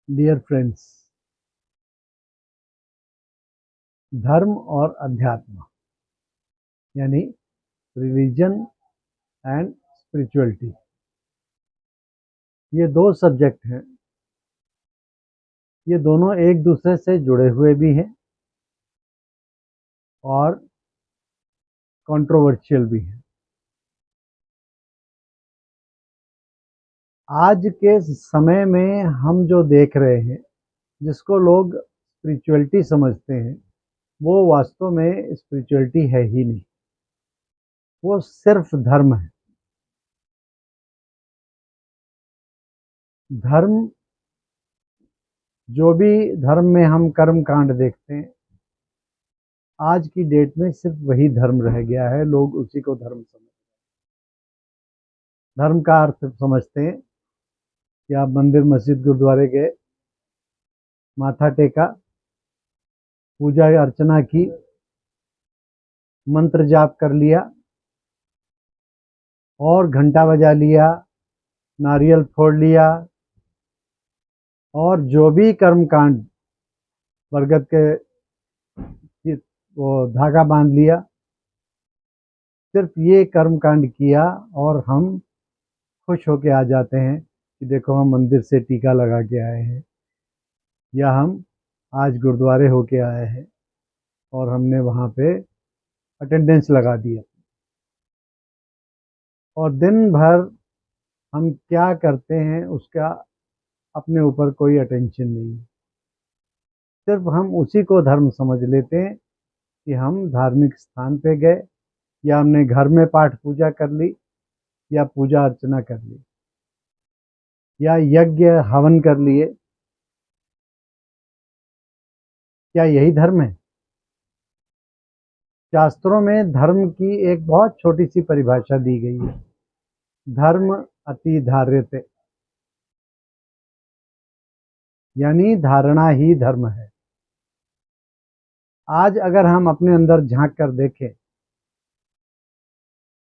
Dear friends, धर्म और अध्यात्म यानी रिलीजन एंड स्पिरिचुअलिटी, ये दो सब्जेक्ट हैं। ये दोनों एक दूसरे से जुड़े हुए भी हैं और कंट्रोवर्शियल भी हैं। आज के समय में हम जो देख रहे हैं, जिसको लोग स्पिरिचुअलिटी समझते हैं, वो वास्तव में स्पिरिचुअलिटी है ही नहीं, वो सिर्फ धर्म है। धर्म, जो भी धर्म में हम कर्म कांड देखते हैं, आज की डेट में सिर्फ वही धर्म रह गया है। लोग उसी को धर्म समझते हैं। धर्म का अर्थ समझते हैं कि आप मंदिर, मस्जिद, गुरुद्वारे गए, माथा टेका, पूजा अर्चना की, मंत्र जाप कर लिया और घंटा बजा लिया, नारियल फोड़ लिया और जो भी कर्म कांड, बरगद के वो धागा बांध लिया, सिर्फ ये कर्म कांड किया और हम खुश होके आ जाते हैं कि देखो हम मंदिर से टीका लगा के आए हैं, या हम आज गुरुद्वारे होके आए हैं और हमने वहाँ पे अटेंडेंस लगा दिया। और दिन भर हम क्या करते हैं उसका अपने ऊपर कोई अटेंशन नहीं है। सिर्फ हम उसी को धर्म समझ लेते हैं कि हम धार्मिक स्थान पे गए, या हमने घर में पाठ पूजा कर ली, या पूजा अर्चना कर ली, या यज्ञ हवन कर लिए। क्या यही धर्म है? शास्त्रों में धर्म की एक बहुत छोटी सी परिभाषा दी गई है। धर्म अति धार्यते, यानी धारणा ही धर्म है। आज अगर हम अपने अंदर झांक कर देखें,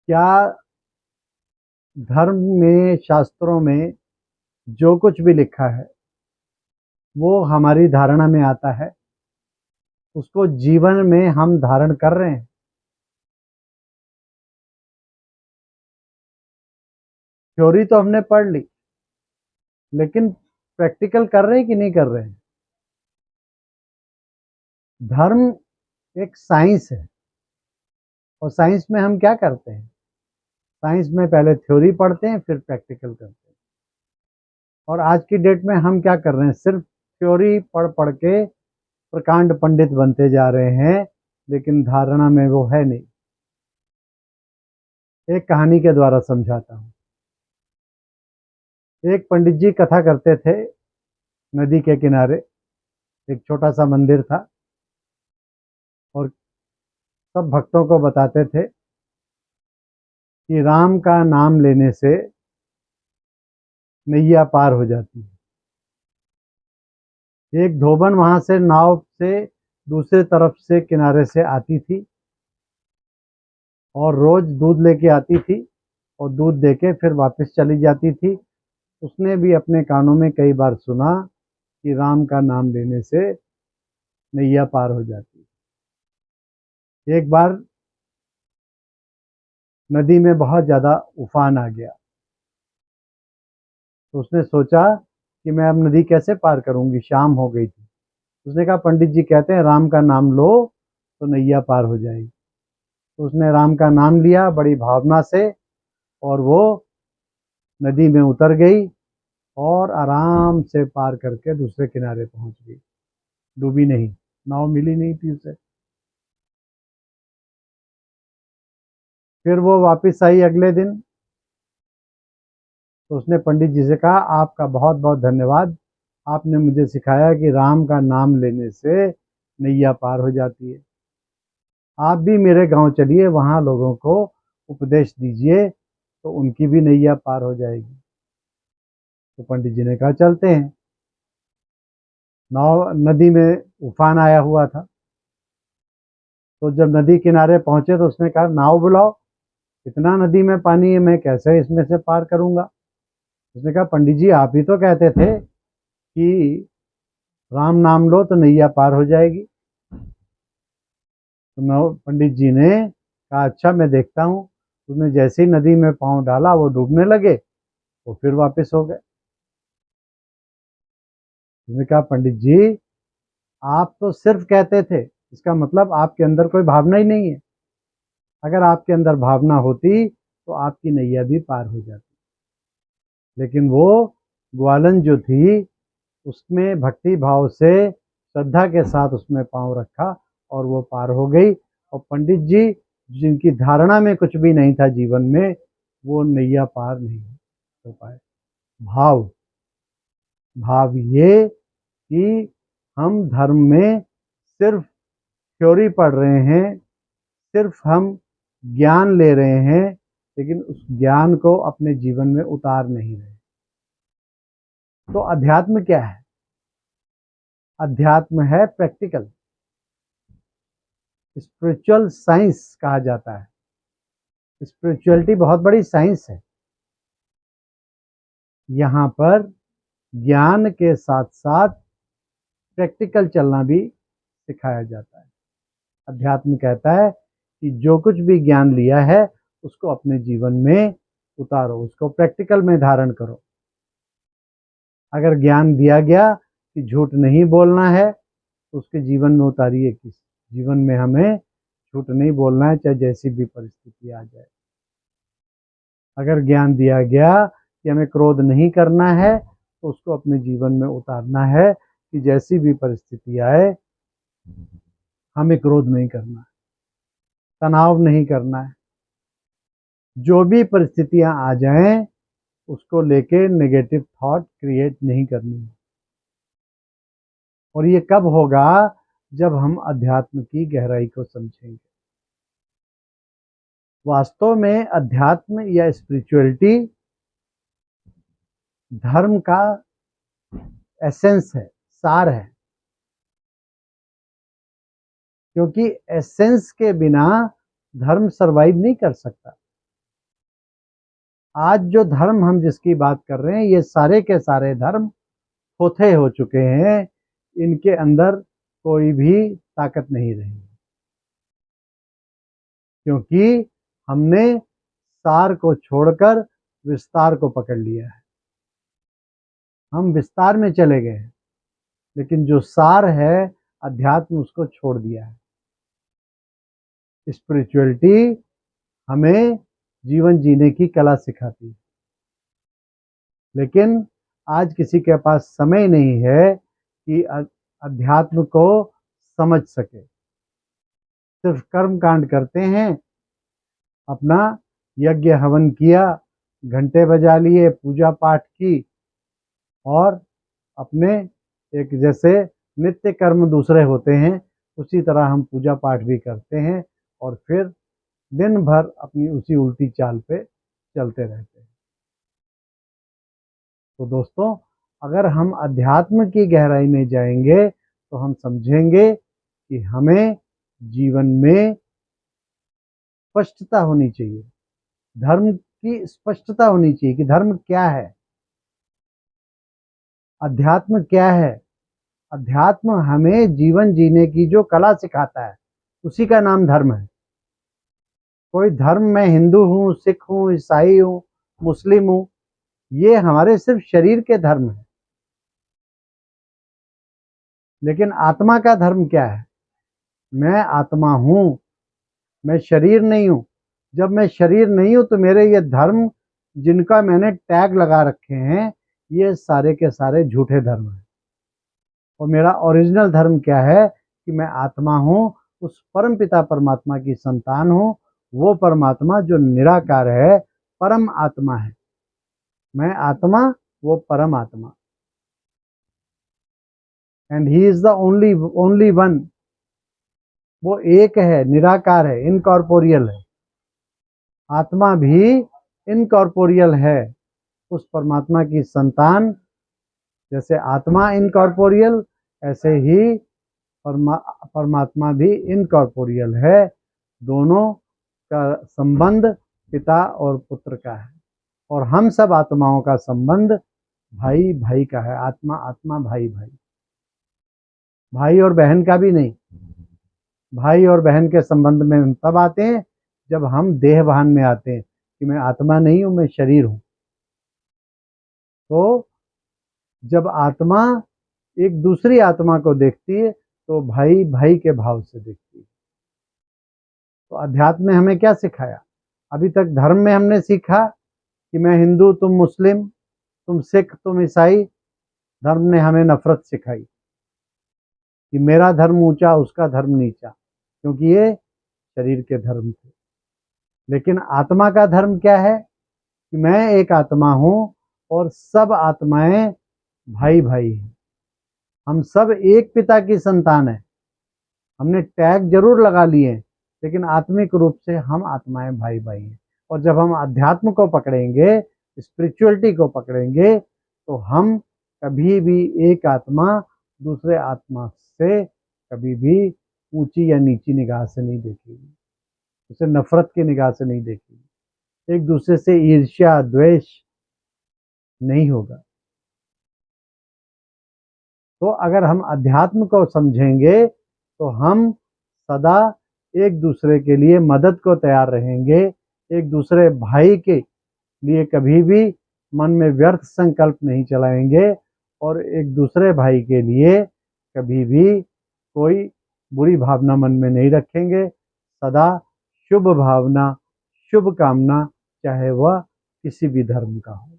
क्या धर्म में, शास्त्रों में जो कुछ भी लिखा है वो हमारी धारणा में आता है? उसको जीवन में हम धारण कर रहे हैं? थ्योरी तो हमने पढ़ ली, लेकिन प्रैक्टिकल कर रहे हैं कि नहीं कर रहे हैं? धर्म एक साइंस है, और साइंस में हम क्या करते हैं? साइंस में पहले थ्योरी पढ़ते हैं, फिर प्रैक्टिकल करते हैं। और आज की डेट में हम क्या कर रहे हैं? सिर्फ थ्योरी पढ़ पढ़ के प्रकांड पंडित बनते जा रहे हैं, लेकिन धारणा में वो है नहीं। एक कहानी के द्वारा समझाता हूँ। एक पंडित जी कथा करते थे। नदी के किनारे एक छोटा सा मंदिर था, और सब भक्तों को बताते थे कि राम का नाम लेने से नैया पार हो जाती है। एक धोबन वहां से नाव से दूसरे तरफ से किनारे से आती थी, और रोज दूध लेके आती थी और दूध देके फिर वापस चली जाती थी। उसने भी अपने कानों में कई बार सुना कि राम का नाम लेने से नैया पार हो जाती है। एक बार नदी में बहुत ज़्यादा उफान आ गया, तो उसने सोचा कि मैं अब नदी कैसे पार करूंगी, शाम हो गई थी। उसने कहा, पंडित जी कहते हैं राम का नाम लो तो नैया पार हो जाएगी। तो उसने राम का नाम लिया बड़ी भावना से, और वो नदी में उतर गई और आराम से पार करके दूसरे किनारे पहुंच गई। डूबी नहीं, नाव मिली नहीं थी उसे। फिर वो वापस आई अगले दिन, तो उसने पंडित जी से कहा, आपका बहुत बहुत धन्यवाद, आपने मुझे सिखाया कि राम का नाम लेने से नैया पार हो जाती है। आप भी मेरे गांव चलिए, वहां लोगों को उपदेश दीजिए, तो उनकी भी नैया पार हो जाएगी। तो पंडित जी ने कहा, चलते हैं। नाव, नदी में उफान आया हुआ था, तो जब नदी किनारे पहुंचे तो उसने कहा, नाव बुलाओ, इतना नदी में पानी है, मैं कैसे इसमें से पार करूंगा? उसने कहा, पंडित जी आप ही तो कहते थे कि राम नाम लो तो नैया पार हो जाएगी। तो पंडित जी ने कहा अच्छा मैं देखता हूँ। उसने जैसे ही नदी में पांव डाला वो डूबने लगे, वो फिर वापस हो गए। उसने कहा पंडित जी आप तो सिर्फ कहते थे, इसका मतलब आपके अंदर कोई भावना ही नहीं है। अगर आपके अंदर भावना होती तो आपकी नैया भी पार हो जाती। लेकिन वो ग्वालन जो थी उसमें भक्ति भाव से श्रद्धा के साथ उसमें पांव रखा और वो पार हो गई। और पंडित जी जिनकी धारणा में कुछ भी नहीं था जीवन में, वो नैया पार नहीं हो पाए। भाव भाव ये कि हम धर्म में सिर्फ थ्योरी पढ़ रहे हैं, सिर्फ हम ज्ञान ले रहे हैं, लेकिन उस ज्ञान को अपने जीवन में उतार नहीं रहे। तो अध्यात्म क्या है? अध्यात्म है प्रैक्टिकल, स्पिरिचुअल साइंस कहा जाता है। स्पिरिचुअलिटी बहुत बड़ी साइंस है। यहाँ पर ज्ञान के साथ साथ प्रैक्टिकल चलना भी सिखाया जाता है। अध्यात्म कहता है कि जो कुछ भी ज्ञान लिया है उसको अपने जीवन में उतारो, उसको प्रैक्टिकल में धारण करो। अगर ज्ञान दिया गया कि झूठ नहीं बोलना है तो उसके जीवन में उतारिए। किस जीवन में हमें झूठ नहीं बोलना है, चाहे जैसी भी परिस्थिति आ जाए। अगर ज्ञान दिया गया कि हमें क्रोध नहीं करना है तो उसको अपने जीवन में उतारना है कि जैसी भी परिस्थिति आए हमें क्रोध नहीं करना है, तनाव नहीं करना है। जो भी परिस्थितियां आ जाएं उसको लेके नेगेटिव थॉट क्रिएट नहीं करनी है। और ये कब होगा? जब हम अध्यात्म की गहराई को समझेंगे। वास्तव में अध्यात्म या स्पिरिचुअलिटी धर्म का एसेंस है, सार है। क्योंकि एसेंस के बिना धर्म सरवाइव नहीं कर सकता। आज जो धर्म हम जिसकी बात कर रहे हैं, ये सारे के सारे धर्म खोथे हो चुके हैं। इनके अंदर कोई भी ताकत नहीं रही, क्योंकि हमने सार को छोड़कर विस्तार को पकड़ लिया है। हम विस्तार में चले गए हैं, लेकिन जो सार है अध्यात्म उसको छोड़ दिया है। स्पिरिचुअलिटी हमें जीवन जीने की कला सिखाती है, लेकिन आज किसी के पास समय नहीं है कि अध्यात्म को समझ सके। सिर्फ कर्म कांड करते हैं, अपना यज्ञ हवन किया, घंटे बजा लिए, पूजा पाठ की, और अपने एक जैसे नित्य कर्म दूसरे होते हैं उसी तरह हम पूजा पाठ भी करते हैं और फिर दिन भर अपनी उसी उल्टी चाल पे चलते रहते हैं। तो दोस्तों, अगर हम अध्यात्म की गहराई में जाएंगे तो हम समझेंगे कि हमें जीवन में स्पष्टता होनी चाहिए, धर्म की स्पष्टता होनी चाहिए कि धर्म क्या है, अध्यात्म क्या है। अध्यात्म हमें जीवन जीने की जो कला सिखाता है उसी का नाम धर्म है। कोई धर्म, मैं हिंदू हूँ, सिख हूँ, ईसाई हूँ, मुस्लिम हूँ, ये हमारे सिर्फ शरीर के धर्म है। लेकिन आत्मा का धर्म क्या है? मैं आत्मा हूँ, मैं शरीर नहीं हूँ। जब मैं शरीर नहीं हूँ तो मेरे ये धर्म जिनका मैंने टैग लगा रखे हैं, ये सारे के सारे झूठे धर्म हैं। और मेरा ओरिजिनल धर्म क्या है कि मैं आत्मा हूँ, उस परम पिता परमात्मा की संतान हूँ। वो परमात्मा जो निराकार है, परम आत्मा है। मैं आत्मा, वो परम आत्मा। And he is the only one. वो एक है, निराकार है, इनकॉर्पोरियल है। आत्मा भी इनकॉर्पोरियल है, उस परमात्मा की संतान। जैसे आत्मा इनकॉर्पोरियल, ऐसे ही परमात्मा भी इनकॉर्पोरियल है। दोनों का संबंध पिता और पुत्र का है, और हम सब आत्माओं का संबंध भाई भाई का है, आत्मा आत्मा, भाई भाई, भाई और बहन का भी नहीं। भाई और बहन के संबंध में हम तब आते हैं जब हम देहभान में आते हैं कि मैं आत्मा नहीं हूं, मैं शरीर हूं। तो जब आत्मा एक दूसरी आत्मा को देखती है तो भाई भाई के भाव से देखती है। तो अध्यात्म ने हमें क्या सिखाया? अभी तक धर्म में हमने सीखा कि मैं हिंदू, तुम मुस्लिम, तुम सिख, तुम ईसाई। धर्म ने हमें नफरत सिखाई कि मेरा धर्म ऊंचा, उसका धर्म नीचा, क्योंकि ये शरीर के धर्म थे। लेकिन आत्मा का धर्म क्या है? कि मैं एक आत्मा हूं और सब आत्माएं भाई भाई हैं। हम सब एक पिता की संतान है। हमने टैग जरूर लगा लिए हैं, लेकिन आत्मिक रूप से हम आत्माएं भाई भाई हैं। और जब हम अध्यात्म को पकड़ेंगे, स्पिरिचुअलिटी को पकड़ेंगे, तो हम कभी भी एक आत्मा दूसरे आत्मा से कभी भी ऊंची या नीची निगाह से नहीं देखेगी, उसे नफरत की निगाह से नहीं देखेगी, एक दूसरे से ईर्ष्या द्वेष नहीं होगा। तो अगर हम अध्यात्म को समझेंगे तो हम सदा एक दूसरे के लिए मदद को तैयार रहेंगे। एक दूसरे भाई के लिए कभी भी मन में व्यर्थ संकल्प नहीं चलाएंगे और एक दूसरे भाई के लिए कभी भी कोई बुरी भावना मन में नहीं रखेंगे। सदा शुभ भावना, शुभ कामना, चाहे वह किसी भी धर्म का हो।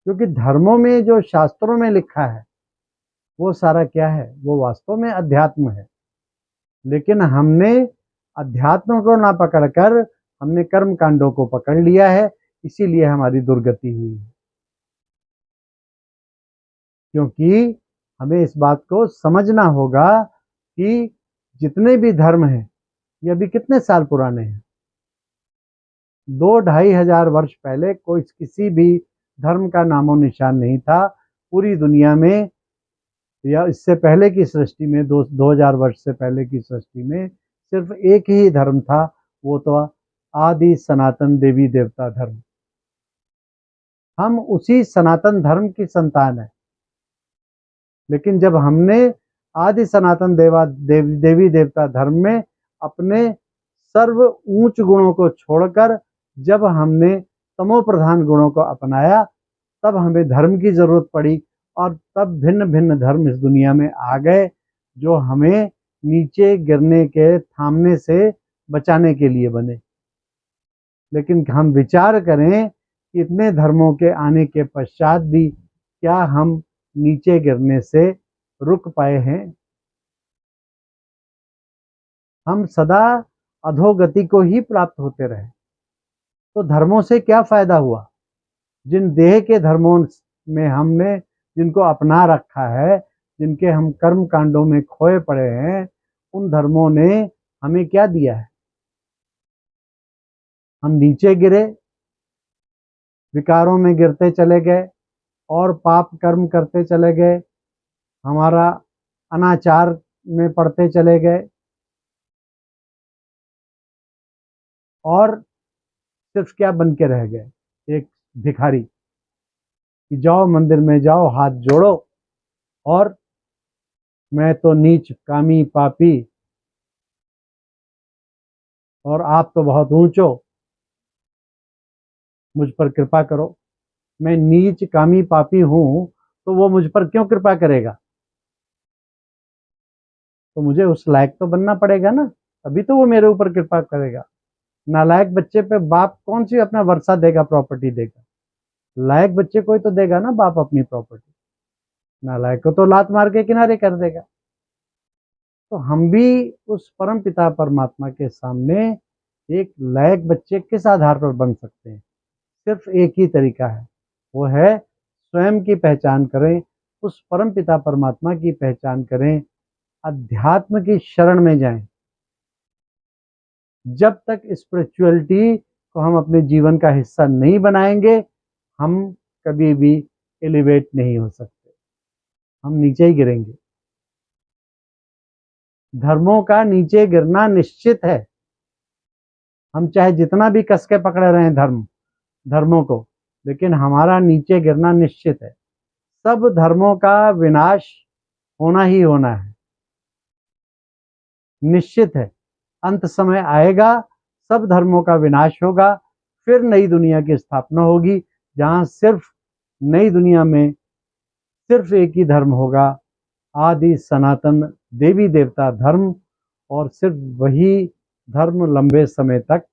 क्योंकि धर्मों में जो शास्त्रों में लिखा है वो सारा क्या है? वो वास्तव में अध्यात्म है। लेकिन हमने अध्यात्म को ना पकड़कर हमने कर्म कांडों को पकड़ लिया है, इसीलिए हमारी दुर्गति हुई है। क्योंकि हमें इस बात को समझना होगा कि जितने भी धर्म हैं ये अभी कितने साल पुराने हैं। 2-2.5 हजार वर्ष पहले कोई किसी भी धर्म का नामो निशान नहीं था पूरी दुनिया में, या इससे पहले की सृष्टि में, 2000 वर्ष से पहले की सृष्टि में सिर्फ एक ही धर्म था, वो तो आदि सनातन देवी देवता धर्म। हम उसी सनातन धर्म की संतान है। लेकिन जब हमने आदि सनातन देवी देवता धर्म में अपने सर्व ऊंच गुणों को छोड़कर जब हमने तमो प्रधान गुणों को अपनाया, तब हमें धर्म की जरूरत पड़ी। और तब भिन्न भिन्न धर्म इस दुनिया में आ गए जो हमें नीचे गिरने के, थामने से बचाने के लिए बने। लेकिन हम विचार करें कि इतने धर्मों के आने के पश्चात भी क्या हम नीचे गिरने से रुक पाए हैं? हम सदा अधोगति को ही प्राप्त होते रहे। तो धर्मों से क्या फायदा हुआ? जिन देह के धर्मों में हमने जिनको अपना रखा है, जिनके हम कर्म कांडों में खोए पड़े हैं, उन धर्मों ने हमें क्या दिया है? हम नीचे गिरे, विकारों में गिरते चले गए और पाप कर्म करते चले गए, हमारा अनाचार में पड़ते चले गए और सिर्फ क्या बन के रह गए? एक भिखारी कि जाओ मंदिर में जाओ, हाथ जोड़ो और मैं तो नीच कामी पापी और आप तो बहुत ऊंचो, मुझ पर कृपा करो। मैं नीच कामी पापी हूं तो वो मुझ पर क्यों कृपा करेगा? तो मुझे उस लायक तो बनना पड़ेगा ना, तभी तो वो मेरे ऊपर कृपा करेगा। नालायक बच्चे पे बाप कौन सी अपना वर्षा देगा, प्रॉपर्टी देगा? लायक बच्चे को ही तो देगा ना बाप अपनी प्रॉपर्टी। नालायक को तो लात मार के किनारे कर देगा। तो हम भी उस परम पिता परमात्मा के सामने एक लायक बच्चे किस आधार पर बन सकते हैं? सिर्फ एक ही तरीका है, वो है स्वयं की पहचान करें, उस परम पिता परमात्मा की पहचान करें, अध्यात्म की शरण में जाएं। जब तक स्पिरिचुअलिटी को हम अपने जीवन का हिस्सा नहीं बनाएंगे, हम कभी भी एलिवेट नहीं हो सकते, हम नीचे ही गिरेंगे। धर्मों का नीचे गिरना निश्चित है। हम चाहे जितना भी कस के पकड़े रहें धर्मों को, लेकिन हमारा नीचे गिरना निश्चित है। सब धर्मों का विनाश होना ही होना है, निश्चित है। अंत समय आएगा, सब धर्मों का विनाश होगा, फिर नई दुनिया की स्थापना होगी, जहां सिर्फ नई दुनिया में सिर्फ एक ही धर्म होगा, आदि सनातन देवी देवता धर्म, और सिर्फ वही धर्म लंबे समय तक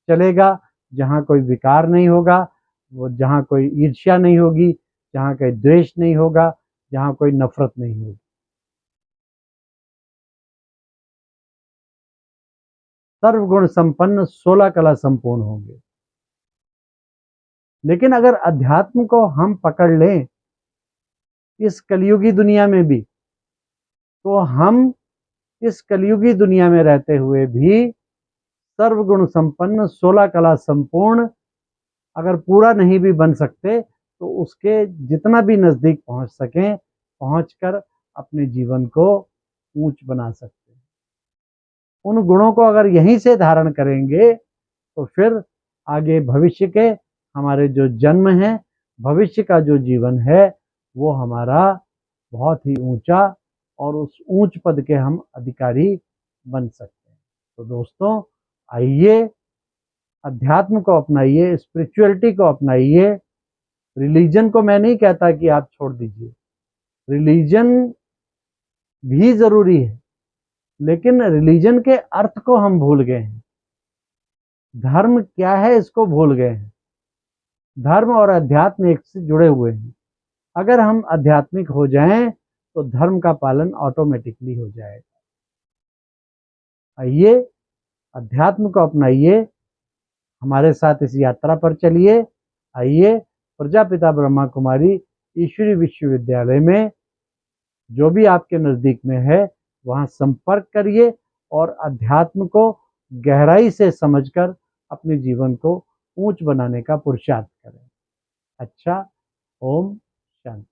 चलेगा, जहाँ कोई विकार नहीं होगा, वो जहाँ कोई ईर्ष्या नहीं होगी, जहाँ कोई द्वेष नहीं होगा, जहाँ कोई नफरत नहीं होगी। सर्वगुण संपन्न 16 कला संपूर्ण होंगे। लेकिन अगर अध्यात्म को हम पकड़ लें इस कलयुगी दुनिया में भी, तो हम इस कलयुगी दुनिया में रहते हुए भी सर्वगुण संपन्न 16 कला संपूर्ण अगर पूरा नहीं भी बन सकते, तो उसके जितना भी नजदीक पहुंच सकें, पहुंचकर अपने जीवन को ऊंच बना सकते हैं। उन गुणों को अगर यहीं से धारण करेंगे, तो फिर आगे भविष्य के हमारे जो जन्म हैं, भविष्य का जो जीवन है, वो हमारा बहुत ही ऊंचा, और उस ऊंच पद के हम अधिकारी बन सकते हैं। तो दोस्तों, आइए अध्यात्म को अपनाइए, स्पिरिचुअलिटी को अपनाइए। रिलीजन को मैं नहीं कहता कि आप छोड़ दीजिए, रिलीजन भी जरूरी है, लेकिन रिलीजन के अर्थ को हम भूल गए हैं। धर्म क्या है इसको भूल गए हैं। धर्म और अध्यात्म एक से जुड़े हुए हैं। अगर हम आध्यात्मिक हो जाएं, तो धर्म का पालन ऑटोमेटिकली हो जाएगा। आइए अध्यात्म को अपनाइए, हमारे साथ इस यात्रा पर चलिए। आइए प्रजापिता ब्रह्मा कुमारी ईश्वरी विश्वविद्यालय में, जो भी आपके नज़दीक में है, वहाँ संपर्क करिए और अध्यात्म को गहराई से समझकर अपने जीवन को ऊंच बनाने का पुरुषार्थ करें। अच्छा, ओम शांति।